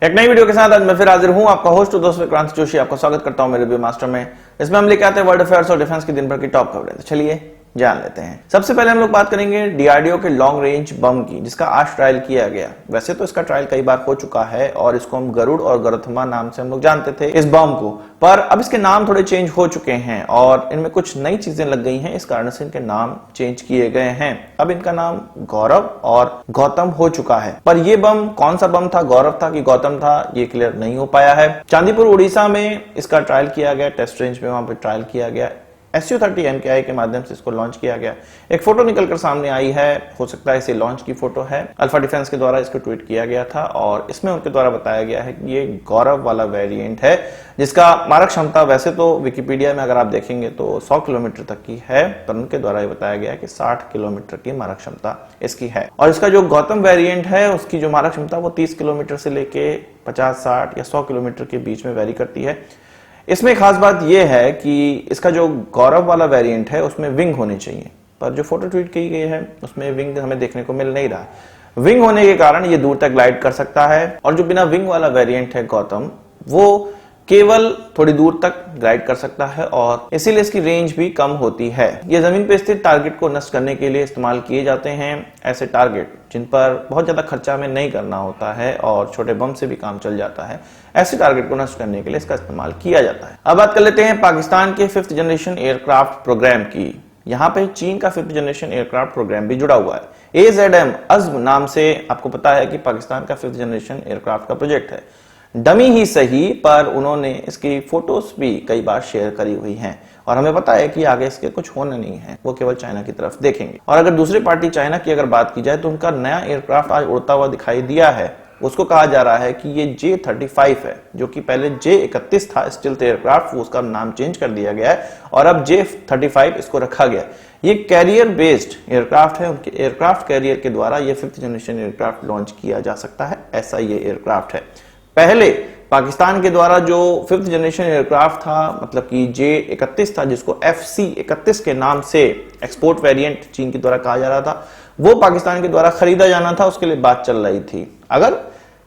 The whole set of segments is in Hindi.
एक नई वीडियो के साथ आज मैं फिर हाजिर हूं, आपका होस्ट दोस्त विक्रांत जोशी। आपका स्वागत करता हूं मेरे रिव्यू मास्टर में। इसमें हम लेके आते हैं वर्ल्ड अफेयर्स और डिफेंस की दिन भर की टॉप खबरें। तो चलिए जान लेते हैं। सबसे पहले हम लोग बात करेंगे डीआरडीओ के लॉन्ग रेंज बम की, जिसका आज ट्रायल किया गया। वैसे तो इसका ट्रायल कई बार हो चुका है और इसको हम गरुड़ और गरुथमा नाम से हम लोग जानते थे इस बम को, पर अब इसके नाम थोड़े चेंज हो चुके हैं और इनमें कुछ नई चीजें लग गई हैं। इस कारण से इनके नाम चेंज किए गए हैं। अब इनका नाम गौरव और गौतम हो चुका है, पर यह बम कौन सा बम था, गौरव था कि गौतम था, ये क्लियर नहीं हो पाया है। चांदीपुर उड़ीसा में इसका ट्रायल किया गया, टेस्ट रेंज में वहां पर ट्रायल किया गया। SU-30 MKI के माध्यम से इसको लॉन्च किया गया। एक फोटो निकलकर सामने आई है, हो सकता है इसे लॉन्च की फोटो है। अल्फा डिफेंस के द्वारा इसको ट्वीट किया गया था और इसमें उनके द्वारा बताया गया है कि ये गौरव वाला वेरिएंट है, जिसका मारक क्षमता वैसे तो विकिपीडिया में अगर आप देखेंगे तो 100 किलोमीटर तक की है, पर उनके द्वारा ये बताया गया है कि 60 किलोमीटर की मारक क्षमता इसकी है। और इसका जो गौतम वेरिएंट है उसकी जो मारक क्षमता वो 30 किलोमीटर से लेके 50, 60 या 100 किलोमीटर के बीच में वेरी करती है। इसमें खास बात यह है कि इसका जो गौरव वाला वेरिएंट है उसमें विंग होनी चाहिए, पर जो फोटो ट्वीट की गई है उसमें विंग हमें देखने को मिल नहीं रहा। विंग होने के कारण ये दूर तक ग्लाइड कर सकता है, और जो बिना विंग वाला वेरिएंट है गौतम, वो केवल थोड़ी दूर तक ग्लाइड कर सकता है और इसीलिए इसकी रेंज भी कम होती है। ये जमीन पर स्थित टारगेट को नष्ट करने के लिए इस्तेमाल किए जाते हैं। ऐसे टारगेट जिन पर बहुत ज्यादा खर्चा हमें नहीं करना होता है और छोटे बम से भी काम चल जाता है, ऐसे टारगेट को नष्ट करने के लिए इसका इस्तेमाल किया जाता है। अब बात कर लेते हैं पाकिस्तान के 5th जनरेशन एयरक्राफ्ट प्रोग्राम की। यहाँ पे चीन का 5th जनरेशन एयरक्राफ्ट प्रोग्राम भी जुड़ा हुआ है। AZM अज़्म नाम से आपको पता है कि पाकिस्तान का 5th जनरेशन एयरक्राफ्ट का प्रोजेक्ट है। डमी ही सही, पर उन्होंने इसकी फोटोज भी कई बार शेयर करी हुई हैं और हमें पता है कि आगे इसके कुछ होना नहीं है, वो केवल चाइना की तरफ देखेंगे। और अगर दूसरी पार्टी चाइना की अगर बात की जाए तो उनका नया एयरक्राफ्ट आज उड़ता हुआ दिखाई दिया है। उसको कहा जा रहा है कि ये J-35 है, जो कि पहले J-31 था स्टील्थ एयरक्राफ्ट, वो उसका नाम चेंज कर दिया गया है और अब J-35 इसको रखा गया। ये कैरियर बेस्ड एयरक्राफ्ट है, उनके एयरक्राफ्ट कैरियर के द्वारा ये 5th जनरेशन एयरक्राफ्ट लॉन्च किया जा सकता है, ऐसा ये एयरक्राफ्ट है। पहले पाकिस्तान के द्वारा जो 5th जनरेशन एयरक्राफ्ट था, मतलब कि J-31 था, जिसको FC-31 के नाम से एक्सपोर्ट वेरिएंट चीन के द्वारा कहा जा रहा था, वो पाकिस्तान के द्वारा खरीदा जाना था, उसके लिए बात चल रही थी। अगर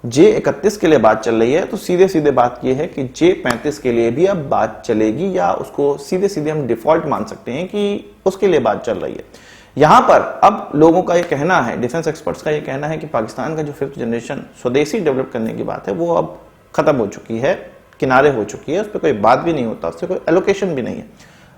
J-31 के लिए बात चल रही है तो सीधे सीधे बात यह है कि J-35 के लिए भी अब बात चलेगी, या उसको सीधे सीधे हम डिफॉल्ट मान सकते हैं कि उसके लिए बात चल रही है। यहां पर अब लोगों का यह कहना है, डिफेंस एक्सपर्ट्स का यह कहना है कि पाकिस्तान का जो 5th जनरेशन स्वदेशी डेवलप करने की बात है वो अब खत्म हो चुकी है, किनारे हो चुकी है, उस पर कोई बात भी नहीं होता, उससे कोई एलोकेशन भी नहीं है।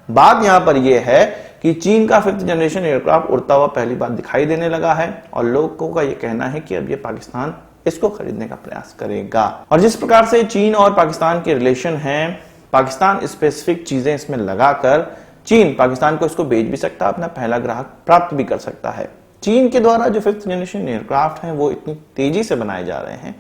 बात यहां पर यह है कि चीन का 5th जनरेशन एयरक्राफ्ट उड़ता हुआ पहली बार दिखाई देने लगा है और लोगों का यह कहना है कि अब ये पाकिस्तान इसको खरीदने का प्रयास करेगा। और जिस प्रकार से चीन और पाकिस्तान के रिलेशन हैं, पाकिस्तान स्पेसिफिक चीजें इसमें लगाकर चीन पाकिस्तान को इसको बेच भी सकता है, अपना पहला ग्राहक प्राप्त भी कर सकता है। चीन के द्वारा जो 5th जनरेशन एयरक्राफ्ट हैं वो इतनी तेजी से बनाए जा रहे हैं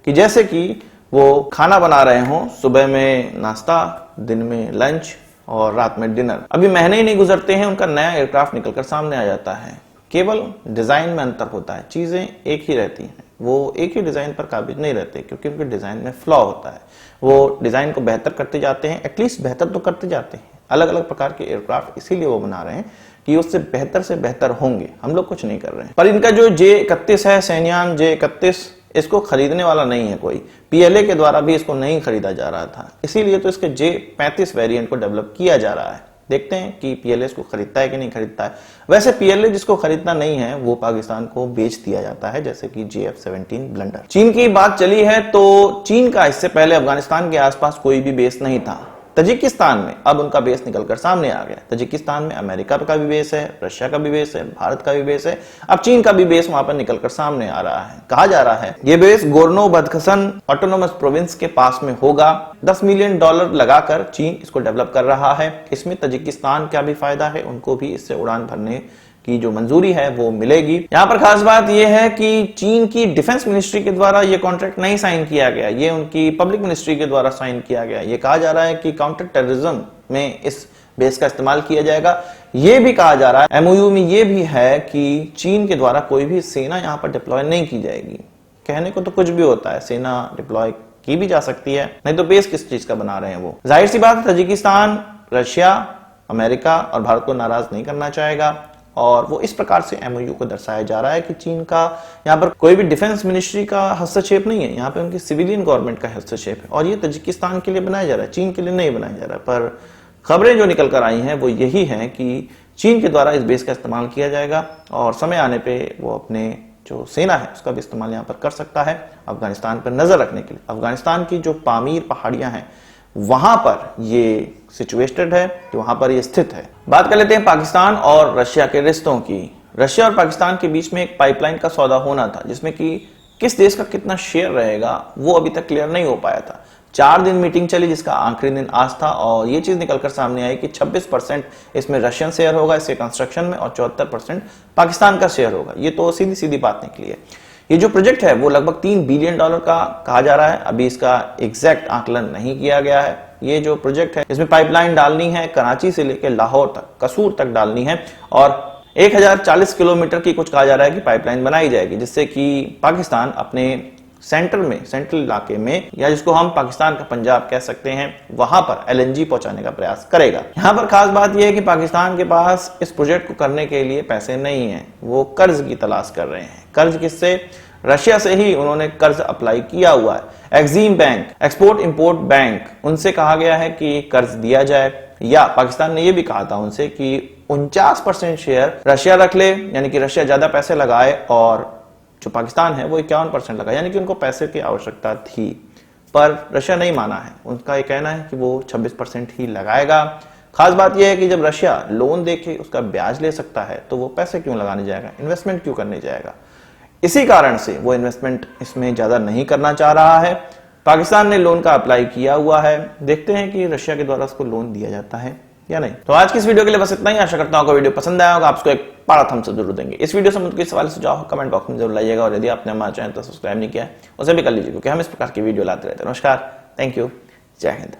कि जैसे कि वो खाना बना रहे हों, सुबह में नाश्ता, दिन में लंच और रात में डिनर। अभी महीने ही नहीं गुजरते हैं उनका नया एयरक्राफ्ट निकलकर सामने आ जाता है। केवल डिजाइन में अंतर होता है, चीजें एक ही रहती हैं, वो एक ही डिजाइन पर काबिज नहीं रहते क्योंकि उनके डिजाइन में फ्लॉ होता है। वो डिजाइन को बेहतर करते जाते हैं, एटलीस्ट बेहतर तो करते जाते हैं। अलग अलग प्रकार के एयरक्राफ्ट इसीलिए वो बना रहे हैं कि उससे बेहतर से बेहतर होंगे, हम लोग कुछ नहीं कर रहे हैं। पर इनका जो J-31 है, सैन्यान J-31, इसको खरीदने वाला नहीं है कोई। PLA के द्वारा भी इसको नहीं खरीदा जा रहा था, इसीलिए तो इसके J-35 वेरिएंट को डेवलप किया जा रहा है। देखते हैं कि PLA इसको खरीदता है कि नहीं खरीदता है। वैसे PLA जिसको खरीदना नहीं है वो पाकिस्तान को बेच दिया जाता है, जैसे कि JF-17 ब्लंडर। चीन की बात चली है तो चीन का इससे पहले अफगानिस्तान के आसपास कोई भी बेस नहीं था। तजिकिस्तान में अब उनका बेस निकलकर सामने आ गया। तजिकिस्तान में अमेरिका का भी बेस है, रशिया का भी बेस है, भारत का भी बेस है, अब चीन का भी बेस वहां पर निकलकर सामने आ रहा है। कहा जा रहा है ये बेस गोर्नो बदखसन ऑटोनोमस प्रोविंस के पास में होगा। $10 मिलियन लगाकर चीन इसको डेवलप कर रहा है। इसमें तजिकिस्तान का भी फायदा है, उनको भी इससे उड़ान भरने की जो मंजूरी है वो मिलेगी। यहां पर खास बात यह है कि चीन की डिफेंस मिनिस्ट्री के द्वारा यह कॉन्ट्रैक्ट नहीं साइन किया गया, ये उनकी पब्लिक मिनिस्ट्री के द्वारा साइन किया गया। ये कहा जा रहा है कि काउंटर टेररिज्म में इस बेस का इस्तेमाल किया जाएगा। यह भी कहा जा रहा है, MOU में यह भी है कि चीन के द्वारा कोई भी सेना यहां पर डिप्लॉय नहीं की जाएगी। कहने को तो कुछ भी होता है, सेना डिप्लॉय की भी जा सकती है, नहीं तो बेस किस चीज का बना रहे हैं वो। जाहिर सी बात है तजिकिस्तान, रशिया, अमेरिका और भारत को नाराज नहीं करना चाहेगा और वो इस प्रकार से एमओयू को दर्शाया जा रहा है कि चीन का यहाँ पर कोई भी डिफेंस मिनिस्ट्री का हस्तक्षेप नहीं है, यहाँ पे उनकी सिविलियन गवर्नमेंट का हस्तक्षेप है और ये तजिकिस्तान के लिए बनाया जा रहा है, चीन के लिए नहीं बनाया जा रहा है। पर खबरें जो निकल कर आई हैं वो यही हैं कि चीन के द्वारा इस बेस का इस्तेमाल किया जाएगा और समय आने पर वो अपने जो सेना है उसका भी इस्तेमाल यहाँ पर कर सकता है अफगानिस्तान पर नजर रखने के लिए। अफगानिस्तान की जो पामीर पहाड़ियां हैं वहां पर ये सिचुएटेड है, कि वहां पर ये स्थित है। बात कर लेते हैं पाकिस्तान और रशिया के रिश्तों की। रशिया और पाकिस्तान के बीच में एक पाइपलाइन का सौदा होना था जिसमें कि किस देश का कितना शेयर रहेगा वो अभी तक क्लियर नहीं हो पाया था। 4 दिन मीटिंग चली जिसका आखिरी दिन आज था और ये चीज निकलकर सामने आई कि 26% इसमें रशियन शेयर होगा इसके कंस्ट्रक्शन में और 74% पाकिस्तान का शेयर होगा। ये तो सीधी सीधी बात निकली है। ये जो प्रोजेक्ट है वो लगभग $3 बिलियन का कहा जा रहा है, अभी इसका एग्जैक्ट आकलन नहीं किया गया है। ये जो प्रोजेक्ट है इसमें पाइपलाइन डालनी है, कराची से लेकर लाहौर तक, कसूर तक डालनी है और 1040 किलोमीटर की कुछ कहा जा रहा है कि पाइपलाइन बनाई जाएगी जिससे कि पाकिस्तान अपने सेंट्रल इलाके में, या जिसको हम पाकिस्तान का पंजाब कह सकते हैं, वहां पर एलएनजी पहुंचाने का प्रयास करेगा। यहां पर खास बात यह है कि पाकिस्तान के पास इस प्रोजेक्ट को करने के लिए पैसे नहीं है, वो कर्ज की तलाश कर रहे हैं। कर्ज किससे? रशिया से ही उन्होंने कर्ज अप्लाई किया हुआ है। Exim bank, export import bank, उनसे कहा गया है कि कर्ज दिया जाए, या पाकिस्तान ने यह भी कहा था उनसे कि 49% शेयर रशिया रख ले, यानी कि रशिया ज्यादा पैसे लगाए और जो पाकिस्तान है वो 51% लगा, यानी कि उनको पैसे की आवश्यकता थी। पर रशिया नहीं माना है, उनका ये कहना है कि वो 26% ही लगाएगा। खास बात यह है कि जब रशिया लोन देके उसका ब्याज ले सकता है तो वो पैसे क्यों लगाने जाएगा, इन्वेस्टमेंट क्यों करने जाएगा। इसी कारण से वो इन्वेस्टमेंट इसमें ज्यादा नहीं करना चाह रहा है। पाकिस्तान ने लोन का अप्लाई किया हुआ है, देखते हैं कि रशिया के द्वारा उसको लोन दिया जाता है या नहीं। तो आज की इस वीडियो के लिए बस इतना ही। आशा करता हूं आपको वीडियो पसंद आया होगा, आपको एक बड़ा थम्स अप जरूर देंगे। इस वीडियो से मुझे कोई सवाल सुझाव कमेंट बॉक्स में जरूर लाइएगा और यदि आपने हमारा चैनल तो सब्सक्राइब नहीं किया उसे भी कर लीजिए क्योंकि हम इस प्रकार की वीडियो लाते रहते हैं। नमस्कार, थैंक यू, जय हिंद।